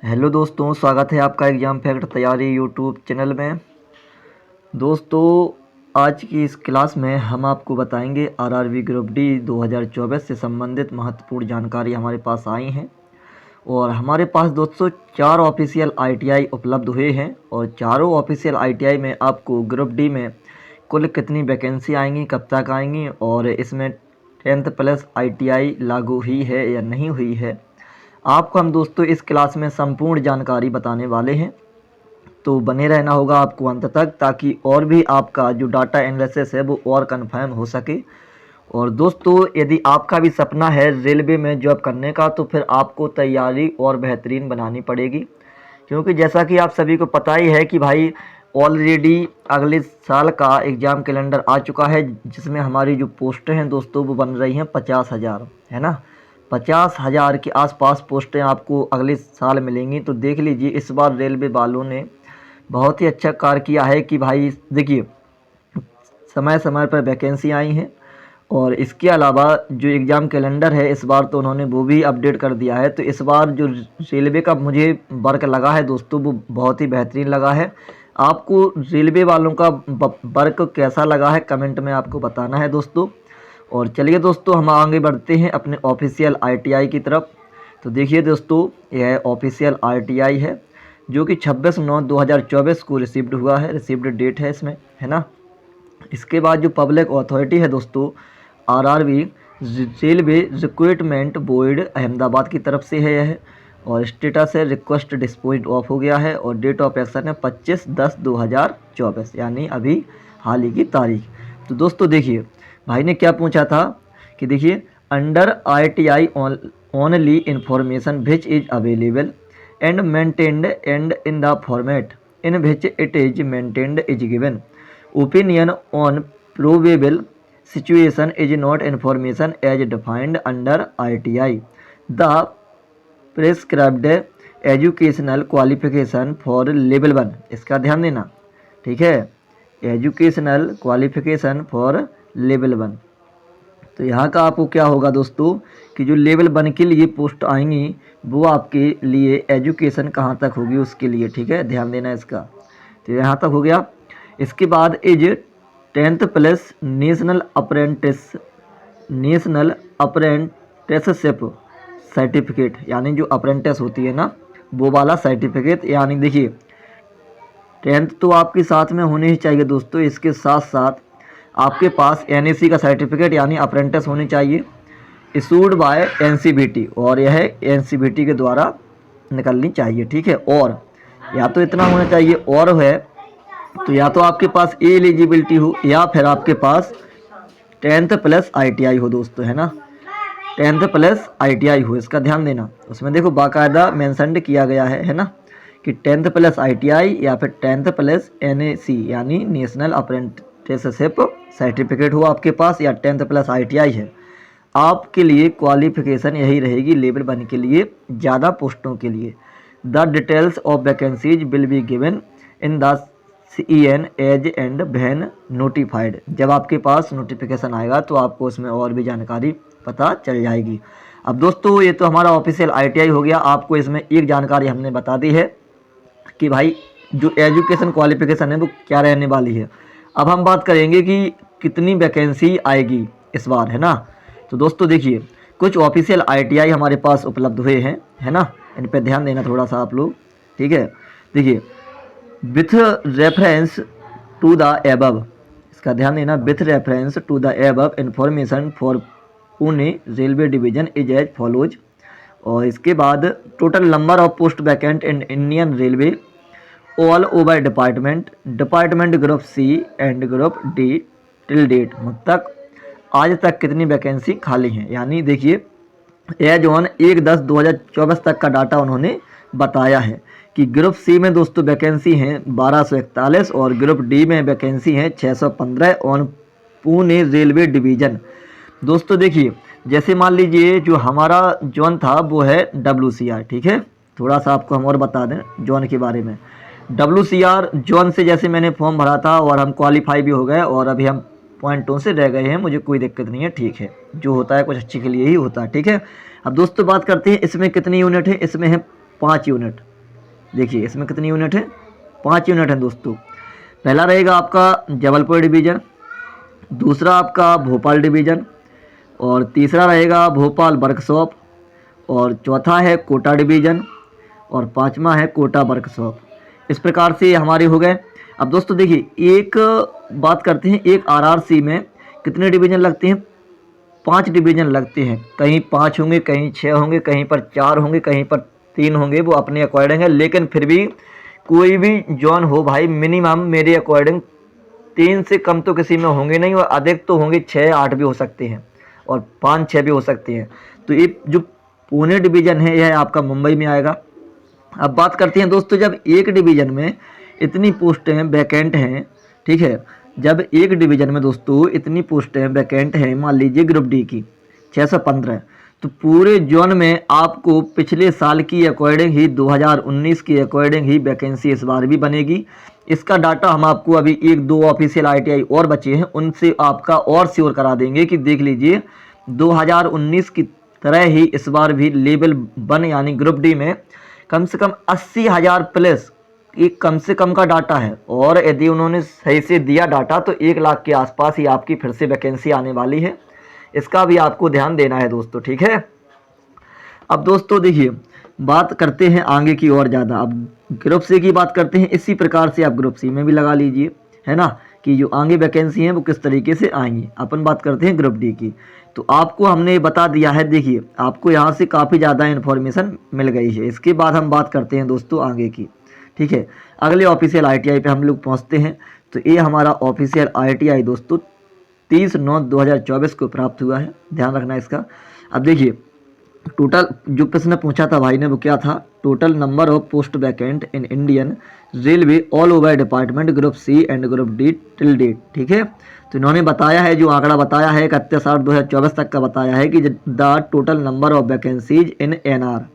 Hello दोस्तों, स्वागत है आपका एग्ज़ाम फैक्ट तैयारी यूट्यूब चैनल में। दोस्तों, आज की इस क्लास में हम आपको बताएंगे आरआरबी ग्रुप डी 2024 से संबंधित महत्वपूर्ण जानकारी हमारे पास आई हैं। और हमारे पास दोस्तों 4 ऑफिशियल आईटीआई उपलब्ध हुए हैं और चारों ऑफिशियल आईटीआई में आपको ग्रुप डी में कुल कितनी वैकेंसी आएंगी, कब तक आएंगी और इसमें 10th प्लस आईटीआई लागू हुई है या नहीं हुई है, आपको हम दोस्तों इस क्लास में संपूर्ण जानकारी बताने वाले हैं। तो बने रहना होगा आपको अंत तक, ताकि और भी आपका जो डाटा एनालिसिस है वो और कंफर्म हो सके। और दोस्तों, यदि आपका भी सपना है रेलवे में जॉब करने का, तो फिर आपको तैयारी और बेहतरीन बनानी पड़ेगी, क्योंकि जैसा कि आप सभी को पता ही है कि भाई ऑलरेडी अगले साल का एग्ज़ाम कैलेंडर आ चुका है, जिसमें हमारी जो पोस्टें हैं दोस्तों वो बन रही हैं 50,000, है ना। 50,000 के आसपास पोस्टें आपको अगले साल मिलेंगी। तो देख लीजिए, इस बार रेलवे वालों ने बहुत ही अच्छा कार्य किया है कि भाई देखिए, समय समय पर वैकेंसी आई हैं और इसके अलावा जो एग्ज़ाम कैलेंडर है इस बार तो उन्होंने वो भी अपडेट कर दिया है। तो इस बार जो रेलवे का मुझे वर्क लगा है दोस्तों वो बहुत ही बेहतरीन लगा है। आपको रेलवे वालों का वर्क कैसा लगा है कमेंट में आपको बताना है दोस्तों। और चलिए दोस्तों, हम आगे बढ़ते हैं अपने ऑफिशियल आईटीआई की तरफ। तो देखिए दोस्तों, यह ऑफिशियल आईटीआई है जो कि 26/9/2024 को रिसीव्ड हुआ है, रिसीव्ड डेट है इसमें, है ना। इसके बाद जो पब्लिक अथॉरिटी है दोस्तों, RRB railway recruitment board Ahmedabad की तरफ से है यह। और स्टेटस है रिक्वेस्ट डिस्पोज्ड ऑफ हो गया है और डेट ऑफ एक्शन है 25/10/2024, यानी अभी हाल ही की तारीख। तो दोस्तों देखिए, भाई ने क्या पूछा था कि देखिए, under ITI only information which is available and maintained and in the format in which it is maintained is given opinion on probable situation is not information as defined under ITI the prescribed educational qualification for level 1। इसका ध्यान देना, ठीक है, educational qualification for level 1। तो यहाँ का आपको क्या होगा दोस्तों कि जो लेवल 1 के लिए पोस्ट आएंगी वो आपके लिए एजुकेशन कहाँ तक होगी उसके लिए, ठीक है, ध्यान देना इसका। तो यहाँ तक हो गया। इसके बाद as 10th plus national apprenticeship certificate, यानी जो अप्रेंटिस होती है ना वो वाला सर्टिफिकेट। यानी देखिए, 10th तो आपके साथ में होनी ही चाहिए दोस्तों। इसके साथ साथ आपके पास एनएसी का सर्टिफिकेट यानी अप्रेंटिस होनी चाहिए, इशूड बाय एनसीबीटी, और यह एनसीबीटी के द्वारा निकलनी चाहिए, ठीक है। और या तो इतना होना चाहिए और है तो या तो आपके पास एलिजिबिलिटी हो या फिर आपके पास 10th प्लस आईटीआई हो दोस्तों, है ना। 10th प्लस आईटीआई हो, इसका ध्यान देना। उसमें देखो बाकायदा मेंशन किया गया है ना, कि 10th प्लस आईटीआई या फिर 10th प्लस एनएसी यानी नेशनल अप्रेंटिसशिप सर्टिफिकेट हो आपके पास, या 10th प्लस आईटीआई है। आपके लिए क्वालिफिकेशन यही रहेगी लेवल 1 के लिए, ज़्यादा पोस्टों के लिए। The details of vacancies will be given in the CEN as and when notified. जब आपके पास नोटिफिकेशन आएगा तो आपको उसमें और भी जानकारी पता चल जाएगी। अब दोस्तों, ये तो हमारा ऑफिशियल आईटीआई हो गया। आपको इसमें एक जानकारी हमने बता दी है कि भाई जो एजुकेशन क्वालिफिकेशन है वो क्या रहने वाली है। अब हम बात करेंगे कि कितनी वैकेंसी आएगी इस बार, है ना। तो दोस्तों देखिए, कुछ ऑफिशियल आईटीआई हमारे पास उपलब्ध हुए हैं, है ना, इन पर ध्यान देना थोड़ा सा आप लोग, ठीक है। देखिए, with reference to the above, इसका ध्यान देना, with reference to the above information for Pune railway division is as follows. और इसके बाद total number of post vacant in Indian railway all over department group C and group D till date, तक आज तक कितनी वैकेंसी खाली हैं। यानी देखिए, एज ऑन 1/10/2024 तक का डाटा उन्होंने बताया है कि ग्रुप सी में दोस्तों वैकेंसी हैं 1241 और ग्रुप डी में वैकेंसी हैं 615 ऑन पुणे रेलवे डिवीज़न। दोस्तों देखिए, जैसे मान लीजिए जो हमारा जोन था वो है WCR, ठीक है। थोड़ा सा आपको हम और बता दें जोन के बारे में। WCR जोन से जैसे मैंने फॉर्म भरा था और हम क्वालिफाई भी हो गए और अभी हम पॉइंटों से रह गए हैं, मुझे कोई दिक्कत नहीं है, ठीक है। जो होता है कुछ अच्छे के लिए ही होता है, ठीक है। अब दोस्तों बात करते हैं इसमें कितनी यूनिट है। इसमें है 5 यूनिट, देखिए इसमें कितनी यूनिट है, 5 यूनिट है दोस्तों। पहला रहेगा आपका जबलपुर डिवीज़न, दूसरा आपका भोपाल डिवीज़न, और तीसरा रहेगा भोपाल वर्कशॉप, और चौथा है कोटा डिवीज़न, और पांचवा है कोटा वर्कशॉप। इस प्रकार से हमारे हो गए। अब दोस्तों देखिए एक बात करते हैं, एक आरआरसी में कितने डिवीज़न लगते हैं, 5 डिवीज़न लगते हैं। कहीं 5 होंगे, कहीं 6 होंगे, कहीं पर 4 होंगे, कहीं पर 3 होंगे, वो अपने अकॉर्डिंग है। लेकिन फिर भी कोई भी जोन हो भाई, मिनिमम मेरे अकॉर्डिंग 3 से कम तो किसी में होंगे नहीं, और अधिक तो होंगे 6-8 भी हो सकते हैं, और 5-6 भी हो सकते हैं। तो ये जो पुणे डिवीज़न है यह आपका मुंबई में आएगा। अब बात करते हैं दोस्तों, जब एक डिवीज़न में इतनी पोस्टें वैकेंट हैं, ठीक है, जब एक डिवीज़न में दोस्तों इतनी पोस्टें वैकेंट हैं, मान लीजिए ग्रुप डी की 615, तो पूरे जोन में आपको पिछले साल की अकॉर्डिंग ही 2019 की अकॉर्डिंग ही वैकेंसी इस बार भी बनेगी। इसका डाटा हम आपको अभी 1-2 ऑफिशियल आईटीआई और बचे हैं, उनसे आपका और श्योर करा देंगे कि देख लीजिए 2019 की तरह ही इस बार भी लेवल 1 यानी ग्रुप डी में कम से कम 80,000 प्लस एक कम से कम का डाटा है। और यदि उन्होंने सही से दिया डाटा तो 1 लाख के आसपास ही आपकी फिर से वैकेंसी आने वाली है। इसका भी आपको ध्यान देना है दोस्तों, ठीक है। अब दोस्तों देखिए बात करते हैं आगे की और ज़्यादा। अब ग्रुप सी की बात करते हैं, इसी प्रकार से आप ग्रुप सी में भी लगा लीजिए, है ना, कि जो आगे वैकेंसी हैं वो किस तरीके से आएंगी। अपन बात करते हैं ग्रुप डी की, तो आपको हमने बता दिया है। देखिए आपको यहाँ से काफ़ी ज़्यादा इन्फॉर्मेशन मिल गई है। इसके बाद हम बात करते हैं दोस्तों आगे की, ठीक है। अगले ऑफिशियल आईटीआई पे हम लोग पहुँचते हैं। तो ये हमारा ऑफिशियल आईटीआई दोस्तों 30/9/2024 को प्राप्त हुआ है, ध्यान रखना इसका। अब देखिए टोटल जो प्रश्न पूछा था भाई ने वो क्या था, total number of post vacant in Indian railway all over department group C and group D till date, ठीक है। तो इन्होंने बताया है, जो आंकड़ा बताया है 31/8/2024 तक का बताया है कि the total number of vacancies in NR,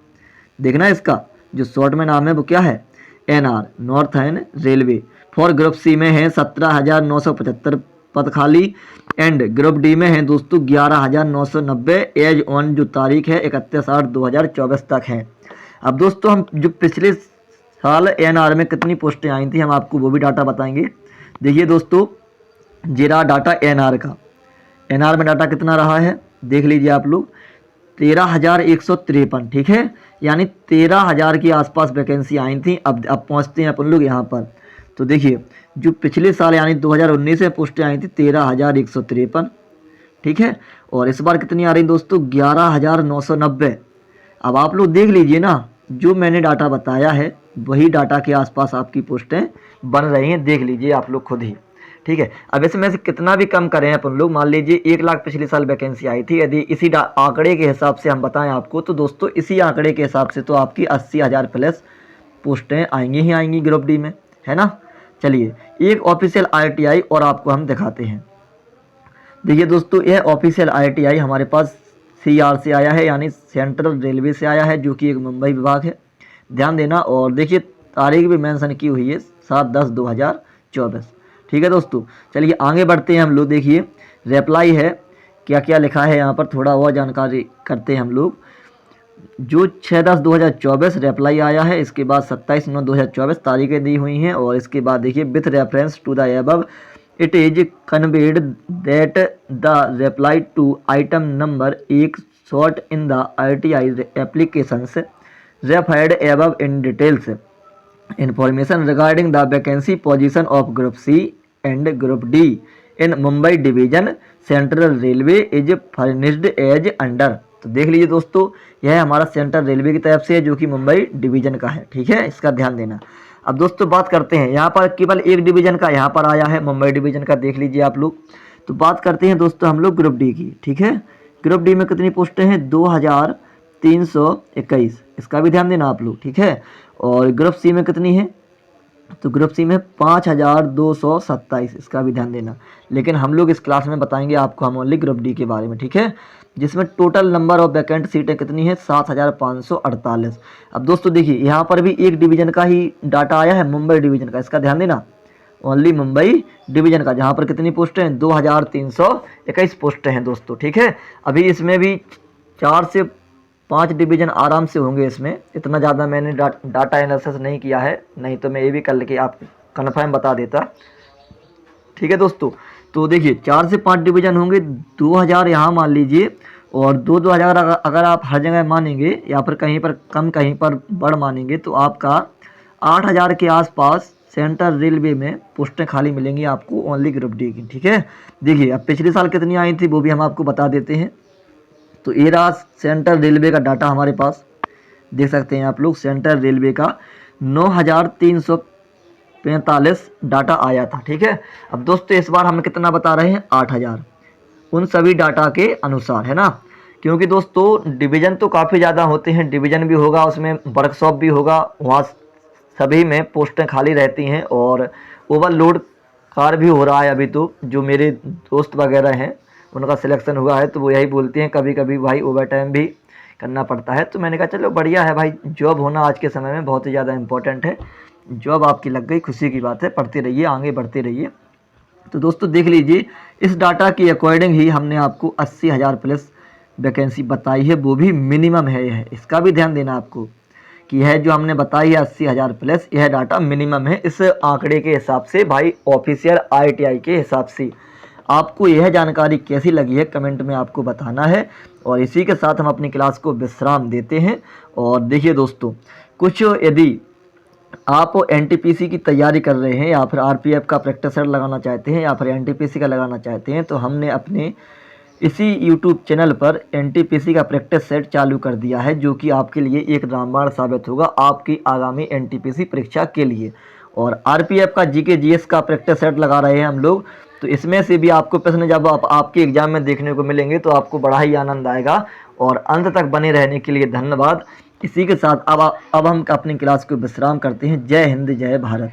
देखना इसका जो शॉर्ट में नाम है वो क्या है, NR northern railway. For group C में है 17,975 पद खाली, एंड ग्रुप डी में है दोस्तों 11,990 एज ऑन जो तारीख है 31/8/2024 तक है। अब दोस्तों हम जो पिछले साल एनआर में कितनी पोस्टें आई थी हम आपको वो भी डाटा बताएंगे। देखिए दोस्तों जीरा डाटा एनआर का, एनआर में डाटा कितना रहा है देख लीजिए आप लोग, 13,153, ठीक है, यानी 13,000 के आसपास वैकेंसी आई थी। अब पहुंचते हैं अपन लोग यहाँ पर। तो देखिए जो पिछले साल यानी 2019 में पोस्टें आई थी 13,153, ठीक है, और इस बार कितनी आ रही दोस्तों 11,990। अब आप लोग देख लीजिए ना, जो मैंने डाटा बताया है वही डाटा के आसपास आपकी पोस्टें बन रही हैं, देख लीजिए आप लोग खुद ही, ठीक है। अब इसमें से कितना भी कम करें अपन लोग, मान लीजिए 1 लाख पिछले साल वैकेंसी आई थी, यदि इसी आंकड़े के हिसाब से हम बताएं आपको तो दोस्तों इसी आंकड़े के हिसाब से तो आपकी 80,000 प्लस पोस्टें आएंगी ही आएंगी ग्रुप डी में, है ना। चलिए एक ऑफिशियल आईटीआई और आपको हम दिखाते हैं। देखिए दोस्तों यह ऑफिशियल आईटीआई हमारे पास सीआर से आया है, यानी सेंट्रल रेलवे से आया है, जो कि एक मुंबई विभाग है, ध्यान देना। और देखिए तारीख भी मेंशन की हुई है 7/10/2024, ठीक है दोस्तों। चलिए आगे बढ़ते हैं हम लोग। देखिए रिप्लाई है, क्या क्या लिखा है यहाँ पर थोड़ा और जानकारी करते हैं हम लोग। जो 6/10/2024 रिप्लाई आया है, इसके बाद 27/9/2024 तारीखें दी हुई हैं, और इसके बाद देखिए with reference to the above it is conveyed that the reply to item number 1 short in the ITI applications referred above in details information regarding the vacancy position of group C and group D in Mumbai division Central Railway is furnished as under। तो देख लीजिए दोस्तों यह हमारा central railway की तरफ से है, जो कि मुंबई डिवीजन का है, ठीक है, इसका ध्यान देना। अब दोस्तों बात करते हैं, यहाँ पर केवल एक डिवीजन का यहाँ पर आया है, मुंबई डिवीजन का, देख लीजिए आप लोग। तो बात करते हैं दोस्तों हम लोग ग्रुप डी की, ठीक है। ग्रुप डी में कितनी पोस्टें हैं 2,321, इसका भी ध्यान देना आप लोग, ठीक है। और ग्रुप सी में कितनी है, तो ग्रुप सी में 5,227, इसका भी ध्यान देना। लेकिन हम लोग इस क्लास में बताएंगे आपको हम ओनली ग्रुप डी के बारे में, ठीक है, जिसमें टोटल नंबर ऑफ वैकेंट सीटें कितनी है 7,548। अब दोस्तों देखिए यहाँ पर भी एक डिवीजन का ही डाटा आया है, मुंबई डिवीजन का, इसका ध्यान देना, ओनली मुंबई डिवीजन का, जहाँ पर कितनी पोस्टें हैं 2,321 पोस्टें हैं दोस्तों, ठीक है। अभी इसमें भी 4 से 5 डिवीज़न आराम से होंगे इसमें। इतना ज़्यादा मैंने डाटा एनालिसिस नहीं किया है, नहीं तो मैं ये भी कर के आप कन्फर्म बता देता। ठीक है दोस्तों, तो देखिए 4 से 5 डिवीज़न होंगे, 2000 यहाँ मान लीजिए, और 2-2000 अगर आप हर जगह मानेंगे या फिर कहीं पर कम कहीं पर बढ़ मानेंगे तो आपका 8000 के आसपास सेंट्रल रेलवे में पोस्टें खाली मिलेंगी आपको ओनली ग्रुप डी की। ठीक है, देखिए अब पिछले साल कितनी आई थी वो भी हम आपको बता देते हैं। तो ये रहा सेंट्रल रेलवे का डाटा हमारे पास, देख सकते हैं आप लोग। सेंट्रल रेलवे का 9345 डाटा आया था। ठीक है, अब दोस्तों इस बार हम कितना बता रहे हैं, 8000, उन सभी डाटा के अनुसार, है ना। क्योंकि दोस्तों डिवीज़न तो काफ़ी ज़्यादा होते हैं, डिवीज़न भी होगा, उसमें वर्कशॉप भी होगा, वहाँ सभी में पोस्टें खाली रहती हैं, और ओवरलोड कार भी हो रहा है अभी। तो जो मेरे दोस्त वगैरह हैं उनका सिलेक्शन हुआ है, तो वो यही बोलते हैं कभी कभी भाई ओवर टाइम भी करना पड़ता है। तो मैंने कहा चलो बढ़िया है भाई, जॉब होना आज के समय में बहुत ही ज़्यादा इम्पोर्टेंट है। जॉब आपकी लग गई, खुशी की बात है, पढ़ते रहिए, आगे बढ़ते रहिए। तो दोस्तों देख लीजिए, इस डाटा के अकॉर्डिंग ही हमने आपको 80,000 प्लस वैकेंसी बताई है, वो भी मिनिमम है। यह इसका भी ध्यान देना आपको कि यह जो हमने बताई है 80,000 प्लस, यह डाटा मिनिमम है। इस आंकड़े के हिसाब से भाई, ऑफिशियल ITI के हिसाब से आपको यह जानकारी कैसी लगी है कमेंट में आपको बताना है। और इसी के साथ हम अपनी क्लास को विश्राम देते हैं। और देखिए दोस्तों, कुछ यदि आप NTPC की तैयारी कर रहे हैं या फिर RPF का प्रैक्टिस सेट लगाना चाहते हैं या फिर NTPC का लगाना चाहते हैं, तो हमने अपने इसी YouTube चैनल पर NTPC का प्रैक्टिस सेट चालू कर दिया है, जो कि आपके लिए एक रामबाण साबित होगा आपकी आगामी NTPC परीक्षा के लिए। और RPF का GK GS का प्रैक्टिस सेट लगा रहे हैं हम लोग, तो इसमें से भी आपको प्रश्न जब आपके एग्जाम में देखने को मिलेंगे तो आपको बड़ा ही आनंद आएगा। और अंत तक बने रहने के लिए धन्यवाद। इसी के साथ अब हम अपनी क्लास को विश्राम करते हैं। जय हिंद, जय भारत।